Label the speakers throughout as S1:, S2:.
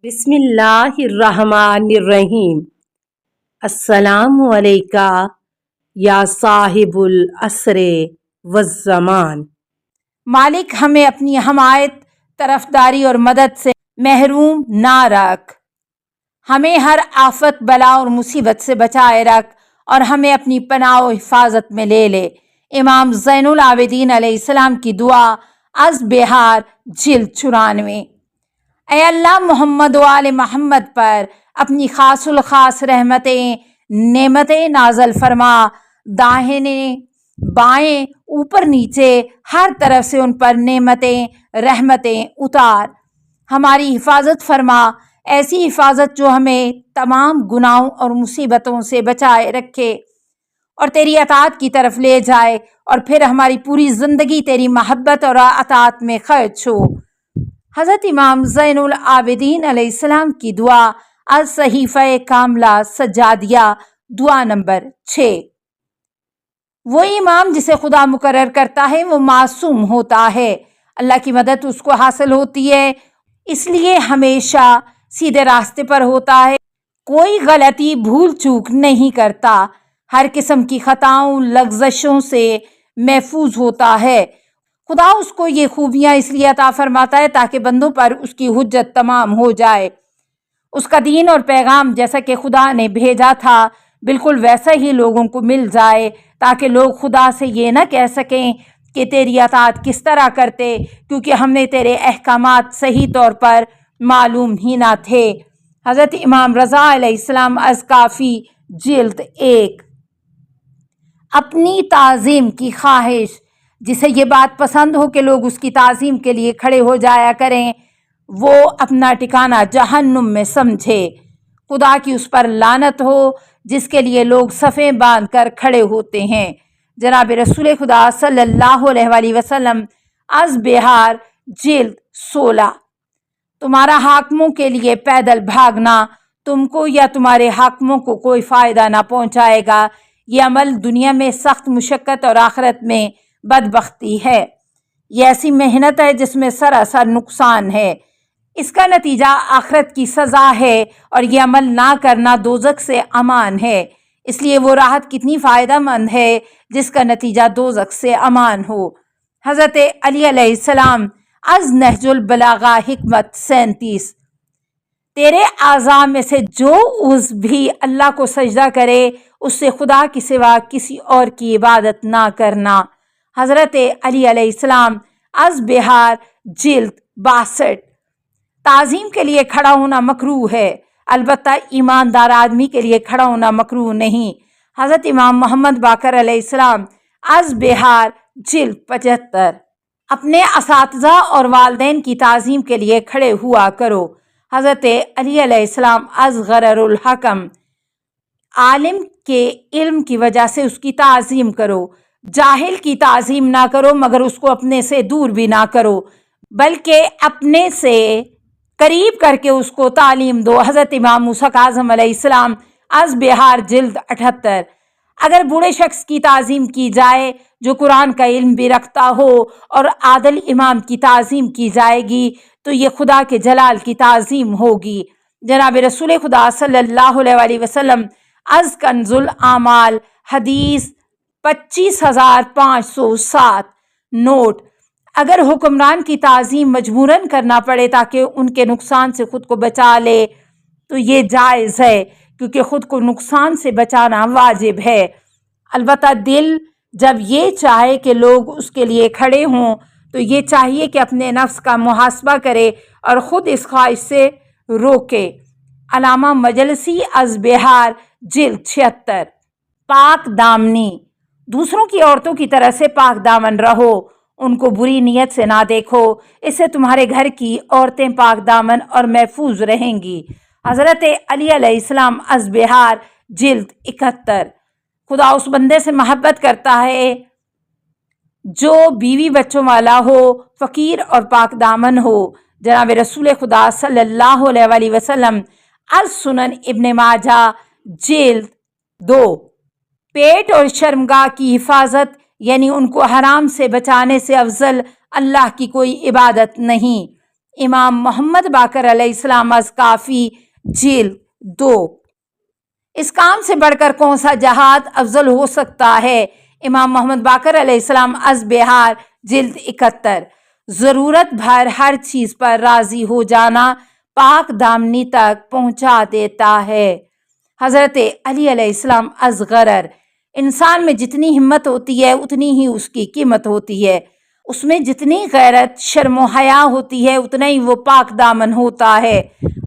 S1: بسم اللہ الرحمن الرحیم۔ السلام علیکہ یا صاحب العصر والزمان۔
S2: مالک ہمیں اپنی حمایت، طرفداری اور مدد سے محروم نہ رکھ، ہمیں ہر آفت، بلا اور مصیبت سے بچائے رکھ اور ہمیں اپنی پناہ و حفاظت میں لے لے۔ امام زین العابدین علیہ السلام کی دعا از بہار جلد 94۔ اے اللہ، محمد و آل محمد پر اپنی خاص الخاص رحمتیں، نعمتیں نازل فرما، داہنے بائیں، اوپر نیچے ہر طرف سے ان پر نعمتیں، رحمتیں اتار۔ ہماری حفاظت فرما، ایسی حفاظت جو ہمیں تمام گناہوں اور مصیبتوں سے بچائے رکھے اور تیری اطاعت کی طرف لے جائے، اور پھر ہماری پوری زندگی تیری محبت اور اطاعت میں خرچ ہو۔ حضرت امام زین العابدین علیہ السلام کی دعا از صحیفہ کاملہ سجادیہ، دعا نمبر 6۔ وہ امام جسے خدا مقرر کرتا ہے وہ معصوم ہوتا ہے، اللہ کی مدد اس کو حاصل ہوتی ہے، اس لیے ہمیشہ سیدھے راستے پر ہوتا ہے، کوئی غلطی بھول چوک نہیں کرتا، ہر قسم کی خطاؤں لغزشوں سے محفوظ ہوتا ہے۔ خدا اس کو یہ خوبیاں اس لیے عطا فرماتا ہے تاکہ بندوں پر اس کی حجت تمام ہو جائے۔ اس کا دین اور پیغام جیسا کہ خدا نے بھیجا تھا بالکل ویسا ہی لوگوں کو مل جائے، تاکہ لوگ خدا سے یہ نہ کہہ سکیں کہ تیری اطاعت کس طرح کرتے، کیونکہ ہم نے تیرے احکامات صحیح طور پر معلوم ہی نہ تھے۔ حضرت امام رضا علیہ السلام از کافی جلد 1۔ اپنی تعظیم کی خواہش، جسے یہ بات پسند ہو کہ لوگ اس کی تعظیم کے لیے کھڑے ہو جایا کریں، وہ اپنا ٹھکانہ جہنم میں سمجھے۔ خدا کی اس پر لعنت ہو جس کے لیے لوگ صفیں باندھ کر کھڑے ہوتے ہیں۔ جناب رسول خدا صلی اللہ علیہ وآلہ وسلم از بہار جلد 16۔ تمہارا حاکموں کے لیے پیدل بھاگنا تم کو یا تمہارے حاکموں کو کوئی فائدہ نہ پہنچائے گا، یہ عمل دنیا میں سخت مشقت اور آخرت میں بدبختی ہے۔ یہ ایسی محنت ہے جس میں سراسر نقصان ہے، اس کا نتیجہ آخرت کی سزا ہے، اور یہ عمل نہ کرنا دوزخ سے امان ہے، اس لیے وہ راحت کتنی فائدہ مند ہے جس کا نتیجہ دوزخ سے امان ہو۔ حضرت علی علیہ السلام از نہج البلاغہ حکمت 37۔ تیرے اعضاء میں سے جو عضو بھی اللہ کو سجدہ کرے اس سے خدا کی سوا کسی اور کی عبادت نہ کرنا۔ حضرت علی علیہ السلام از بہار جلد 62۔ تعظیم کے لیے کھڑا ہونا مکروہ ہے، البتہ ایماندار آدمی کے لیے کھڑا ہونا مکروہ نہیں۔ حضرت امام محمد باقر علیہ السلام از بہار جلد 75۔ اپنے اساتذہ اور والدین کی تعظیم کے لیے کھڑے ہوا کرو۔ حضرت علی علیہ السلام از غرر الحکم۔ عالم کے علم کی وجہ سے اس کی تعظیم کرو، جاہل کی تعظیم نہ کرو مگر اس کو اپنے سے دور بھی نہ کرو، بلکہ اپنے سے قریب کر کے اس کو تعلیم دو۔ حضرت امام موسیٰ کاظم علیہ السلام از بہار جلد 78۔ اگر بوڑھے شخص کی تعظیم کی جائے جو قرآن کا علم بھی رکھتا ہو اور عادل امام کی تعظیم کی جائے گی تو یہ خدا کے جلال کی تعظیم ہوگی۔ جناب رسول خدا صلی اللہ علیہ وآلہ وسلم از کنز الاعمال حدیث 25507۔ نوٹ: اگر حکمران کی تعظیم مجبوراً کرنا پڑے تاکہ ان کے نقصان سے خود کو بچا لے تو یہ جائز ہے، کیونکہ خود کو نقصان سے بچانا واجب ہے۔ البتہ دل جب یہ چاہے کہ لوگ اس کے لیے کھڑے ہوں تو یہ چاہیے کہ اپنے نفس کا محاسبہ کرے اور خود اس خواہش سے روکے۔ علامہ مجلسی از بہار جلد 76۔ پاک دامنی، دوسروں کی عورتوں کی طرح سے پاک دامن رہو، ان کو بری نیت سے نہ دیکھو، اس سے تمہارے گھر کی عورتیں پاک دامن اور محفوظ رہیں گی۔ حضرت علی علیہ السلام از بہار جلد 71۔ خدا اس بندے سے محبت کرتا ہے جو بیوی بچوں والا ہو، فقیر اور پاک دامن ہو۔ جناب رسول خدا صلی اللہ علیہ وآلہ وسلم از سنن ابن ماجہ جلد 2۔ پیٹ اور شرمگاہ کی حفاظت یعنی ان کو حرام سے بچانے سے افضل اللہ کی کوئی عبادت نہیں۔ امام محمد باقر علیہ السلام از کافی جلد 2۔ اس کام سے بڑھ کر کون سا جہاد افضل ہو سکتا ہے؟ امام محمد باقر علیہ السلام از بہار جلد 71۔ ضرورت بھر ہر چیز پر راضی ہو جانا پاک دامنی تک پہنچا دیتا ہے۔ حضرت علی علیہ السلام از غرر۔ انسان میں جتنی ہمت ہوتی ہے اتنی ہی اس کی قیمت ہوتی ہے، اس میں جتنی غیرت شرم و حیا ہوتی ہے اتنا ہی وہ پاک دامن ہوتا ہے۔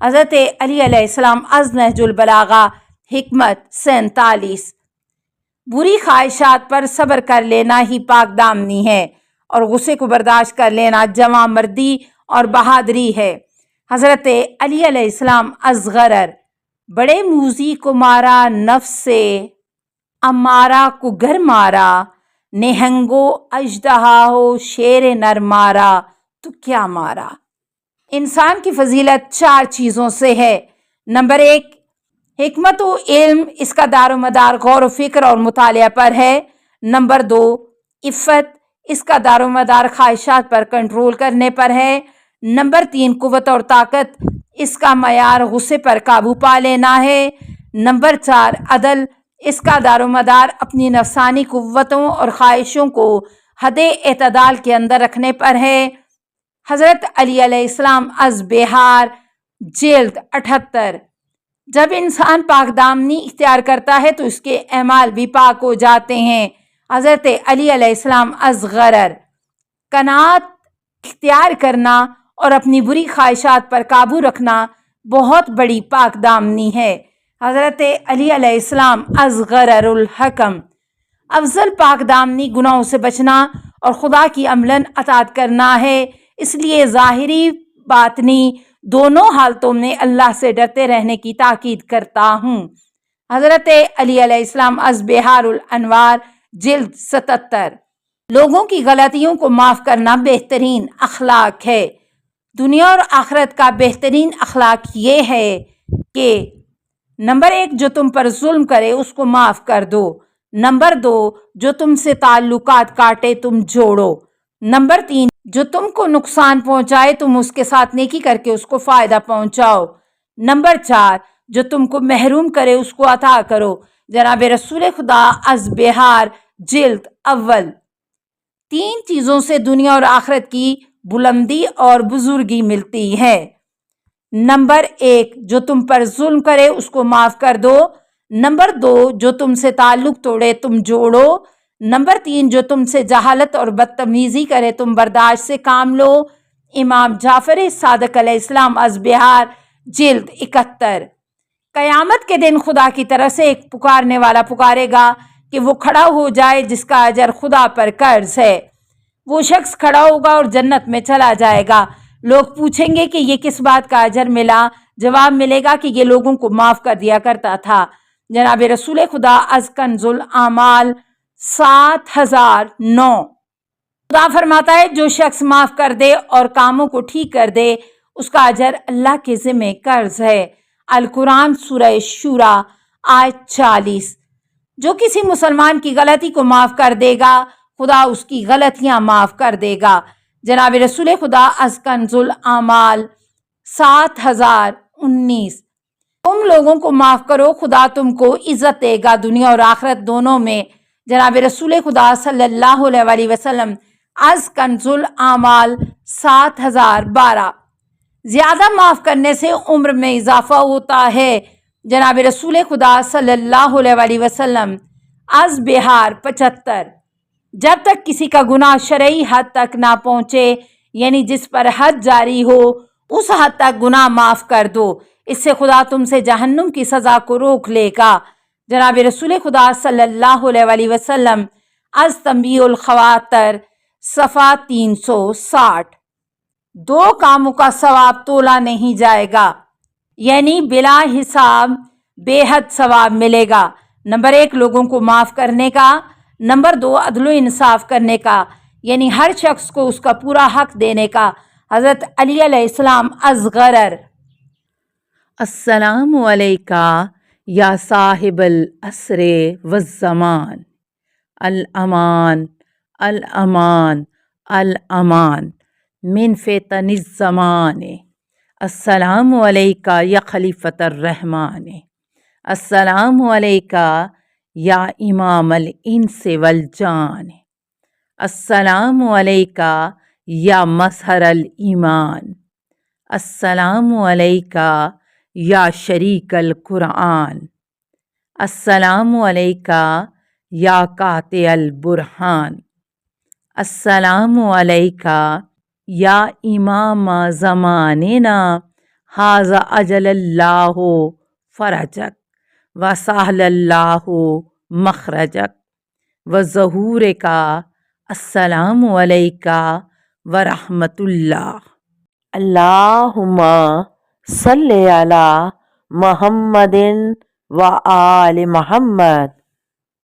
S2: حضرت علی علیہ السلام از نہج البلاغہ حکمت 47۔ بری خواہشات پر صبر کر لینا ہی پاک دامنی ہے اور غصے کو برداشت کر لینا جواں مردی اور بہادری ہے۔ حضرت علی علیہ السلام از غرر۔ بڑے موذی کو مارا نفس سے امارہ کو گر مارا، نہنگو اژدہا ہو شیر نر مارا تو کیا مارا۔ انسان کی فضیلت 4 چیزوں سے ہے۔ نمبر 1 حکمت و علم، اس کا دار و مدار غور و فکر اور مطالعہ پر ہے۔ نمبر 2 عفت، اس کا دار و مدار خواہشات پر کنٹرول کرنے پر ہے۔ نمبر 3 قوت اور طاقت، اس کا معیار غصے پر قابو پا لینا ہے۔ نمبر 4 عدل، اس کا دار و مدار اپنی نفسانی قوتوں اور خواہشوں کو حد اعتدال کے اندر رکھنے پر ہے۔ حضرت علی علیہ السلام از بہار جلد 78۔ جب انسان پاک دامنی اختیار کرتا ہے تو اس کے اعمال بھی پاک ہو جاتے ہیں۔ حضرت علی علیہ السلام از غرر۔ قناعت اختیار کرنا اور اپنی بری خواہشات پر قابو رکھنا بہت بڑی پاک دامنی ہے۔ حضرت علی علیہ السلام از غرر الحکم۔ افضل پاک دامنی گناہوں سے بچنا اور خدا کی عملاً اطاعت کرنا ہے، اس لیے ظاہری باطنی دونوں حالتوں میں اللہ سے ڈرتے رہنے کی تاکید کرتا ہوں۔ حضرت علی علیہ السلام از بہار الانوار جلد 77۔ لوگوں کی غلطیوں کو معاف کرنا بہترین اخلاق ہے۔ دنیا اور آخرت کا بہترین اخلاق یہ ہے کہ نمبر 1 جو تم پر ظلم کرے اس کو معاف کر دو۔ نمبر 2 جو تم سے تعلقات کاٹے تم جوڑو۔ نمبر 3 جو تم کو نقصان پہنچائے تم اس کے ساتھ نیکی کر کے اس کو فائدہ پہنچاؤ۔ نمبر 4 جو تم کو محروم کرے اس کو عطا کرو۔ جناب رسول خدا از بہار جلد اول۔ 3 چیزوں سے دنیا اور آخرت کی بلندی اور بزرگی ملتی ہے۔ نمبر 1 جو تم پر ظلم کرے اس کو معاف کر دو۔ نمبر 2 جو تم سے تعلق توڑے تم جوڑو۔ نمبر 3 جو تم سے جہالت اور بدتمیزی کرے تم برداشت سے کام لو۔ امام جعفر صادق علیہ السلام از بہار جلد 71۔ قیامت کے دن خدا کی طرف سے ایک پکارنے والا پکارے گا کہ وہ کھڑا ہو جائے جس کا اجر خدا پر قرض ہے۔ وہ شخص کھڑا ہوگا اور جنت میں چلا جائے گا۔ لوگ پوچھیں گے کہ یہ کس بات کا اجر ملا؟ جواب ملے گا کہ یہ لوگوں کو معاف کر دیا کرتا تھا۔ جناب رسول خدا از کنز الاعمال 7009۔ خدا فرماتا ہے جو شخص معاف کر دے اور کاموں کو ٹھیک کر دے اس کا اجر اللہ کے ذمہ قرض ہے۔ القرآن سورہ شورى آیت 40۔ جو کسی مسلمان کی غلطی کو معاف کر دے گا خدا اس کی غلطیاں معاف کر دے گا۔ جناب رسول خدا از کنز الاعمال 7019۔ تم لوگوں کو معاف کرو خدا تم کو عزت دے گا دنیا اور آخرت دونوں میں۔ جناب رسول خدا صلی اللہ علیہ وسلم از کنز الاعمال 7012۔ زیادہ معاف کرنے سے عمر میں اضافہ ہوتا ہے۔ جناب رسول خدا صلی اللہ علیہ وسلم از بہار 75۔ جب تک کسی کا گناہ شرعی حد تک نہ پہنچے یعنی جس پر حد جاری ہو اس حد تک گناہ معاف کر دو، اس سے خدا تم سے جہنم کی سزا کو روک لے گا۔ جناب رسول خدا صلی اللہ علیہ وسلم از تنبیہ الخواطر صفحہ 360۔ 2 کاموں کا ثواب تولا نہیں جائے گا یعنی بلا حساب بے حد ثواب ملے گا۔ نمبر 1 لوگوں کو معاف کرنے کا۔ نمبر 2 عدل و انصاف کرنے کا یعنی ہر شخص کو اس کا پورا حق دینے کا۔ حضرت علی علیہ السلام از غرر۔
S1: السلام علیکہ یا صاحب العصر والزمان، الامان الامان الامان۔ من فتن الزمان السلام علیکہ یا خلیفۃ الرحمن السلام علیکہ یا امام الانس والجان السلام علیکہ یا مظہر الایمان السلام علیکہ یا شریک القرآن السلام علیکہ یا قاطع البرہان السلام علیکہ یا امام زماننا حاز اجل اللہ فرجک وسہل اللہ مخرجک وظہور کا السلام علیکہ ورحمۃ اللہ
S3: اللہم صلی علی محمد و آل محمد